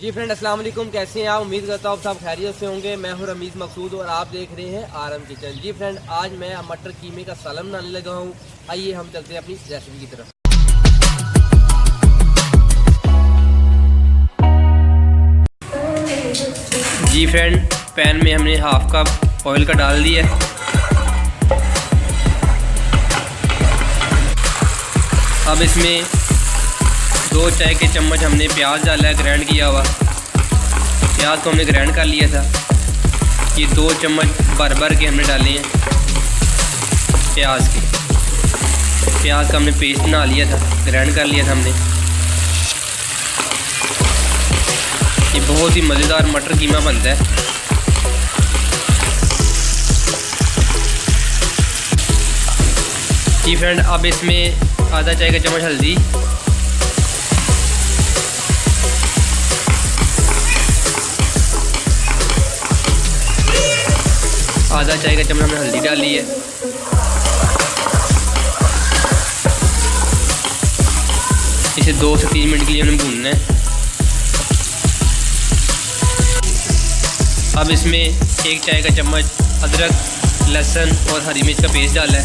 जी friend अस्सलाम वालेकुम, कैसे हैं आप? उम्मीद करता हूँ आप सब खैरियत से होंगे। मैं हूँ रमीज़ मकसूद और आप देख रहे हैं आरम किचन। जी फ्रेंड, आज मैं मटर कीमे का सालन बनाने लगा हूँ। आइए हम चलते हैं अपनी रेसिपी की तरफ। जी फ्रेंड, पैन में हमने हाफ कप ऑयल का डाल दिया है। अब इसमें 2 चाय के चम्मच हमने प्याज डाला है, ग्राइंड किया हुआ। प्याज को हमने ग्राइंड कर लिया था। ये 2 चम्मच भर के हमने डाले हैं प्याज के। प्याज का हमने पेस्ट बना लिया था, ग्राइंड कर लिया था हमने। ये बहुत ही मज़ेदार मटर कीमा बनता है। जी फ्रेंड, अब इसमें आधा चाय का चम्मच हल्दी, आधा चाय का चम्मच हमने हल्दी डाली है। इसे 2 से 3 मिनट के लिए हमने भूनना है। अब इसमें 1 चाय का चम्मच अदरक, लहसुन और हरी मिर्च का पेस्ट डाला है।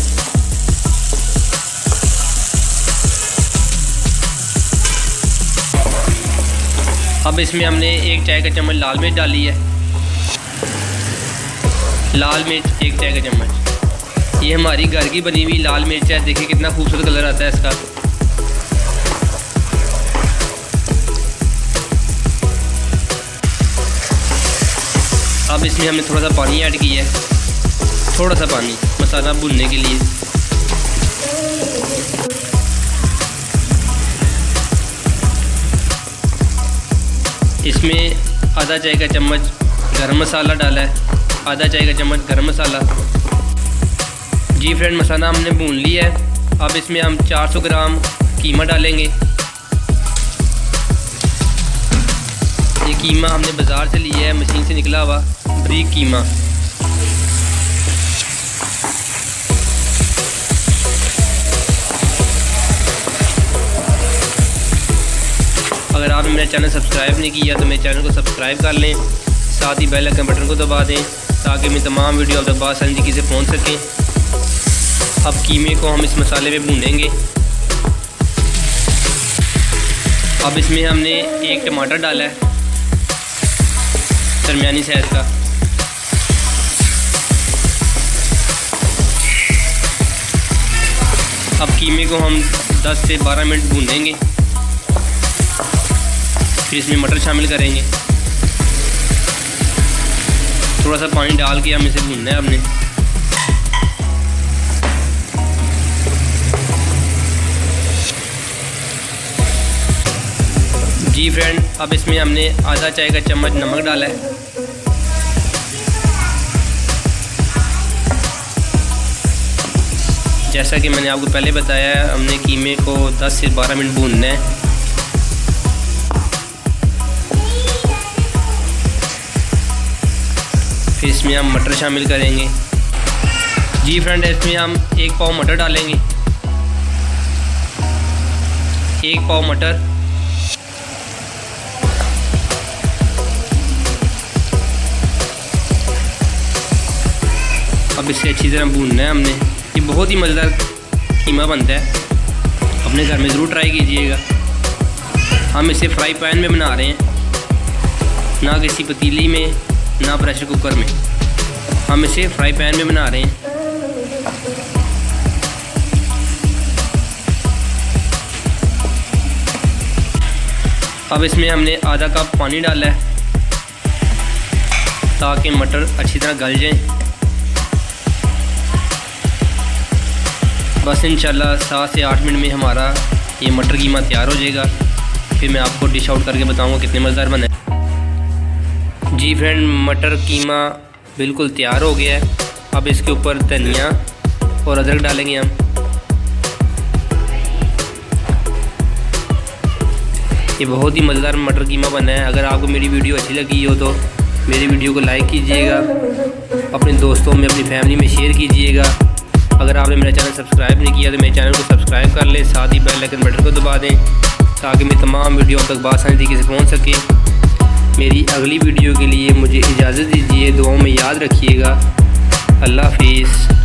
अब इसमें हमने 1 चाय का चम्मच लाल मिर्च डाली है। लाल मिर्च 1 चाय का चम्मच। ये हमारी घर की बनी हुई लाल मिर्च है। देखिए कितना खूबसूरत कलर आता है इसका। अब इसमें हमने थोड़ा सा पानी ऐड किया है, थोड़ा सा पानी मसाला भूनने के लिए। इसमें आधा चाय का चम्मच गरम मसाला डाला है, आधा चाय का चम्मच गरम मसाला। जी फ्रेंड, मसाला हमने भून लिया है। अब इसमें हम 400 ग्राम कीमा डालेंगे। ये कीमा हमने बाज़ार से लिया है, मशीन से निकला हुआ बारीक कीमा। अगर आपने मेरा चैनल सब्सक्राइब नहीं किया तो मेरे चैनल को सब्सक्राइब कर लें, साथ ही बेल आइकन बटन को दबा दें ताकि मेरी तमाम वीडियो आप तक आसानी तरीके से पहुंच सकें। अब कीमे को हम इस मसाले में भूनेंगे। अब इसमें हमने 1 टमाटर डाला है, दरमियानी साइज़ का। अब कीमे को हम 10 से 12 मिनट भूनेंगे। फिर इसमें मटर शामिल करेंगे। थोड़ा सा पानी डाल के हम इसे भूनना है हमने। जी फ्रेंड, अब इसमें हमने आधा चाय का चम्मच नमक डाला है। जैसा कि मैंने आपको पहले बताया है, हमने कीमे को 10 से 12 मिनट भूनना है। फिर इसमें हम मटर शामिल करेंगे। जी फ्रेंड, इसमें हम 1 पाव मटर डालेंगे। 1 पाव मटर। अब इसे अच्छी तरह भूनना है हमने। ये बहुत ही मज़ेदार कीमा बनता है, अपने घर में ज़रूर ट्राई कीजिएगा। हम इसे फ्राई पैन में बना रहे हैं, ना किसी पतीली में, ना प्रेशर कुकर में। हम इसे फ्राई पैन में बना रहे हैं। अब इसमें हमने आधा कप पानी डाला है ताकि मटर अच्छी तरह गल जाएं। बस इंशाल्लाह 7 से 8 मिनट में हमारा ये मटर कीमा तैयार हो जाएगा। फिर मैं आपको डिश आउट करके बताऊंगा कितने मज़ेदार बने। जी फ्रेंड, मटर कीमा बिल्कुल तैयार हो गया है। अब इसके ऊपर धनिया और अदरक डालेंगे हम। ये बहुत ही मज़ेदार मटर कीमा बना है। अगर आपको मेरी वीडियो अच्छी लगी हो तो मेरी वीडियो को लाइक कीजिएगा, अपने दोस्तों में, अपनी फैमिली में शेयर कीजिएगा। अगर आपने मेरा चैनल सब्सक्राइब नहीं किया तो मेरे चैनल को सब्सक्राइब कर लें, साथ ही बेल आइकन बटन को दबा दें ताकि मेरी तमाम वीडियो तक आसानी तरीके से पहुँच सके। मेरी अगली वीडियो के लिए मुझे इजाज़त दीजिए। दुआओं में याद रखिएगा। अल्लाह हाफिज़।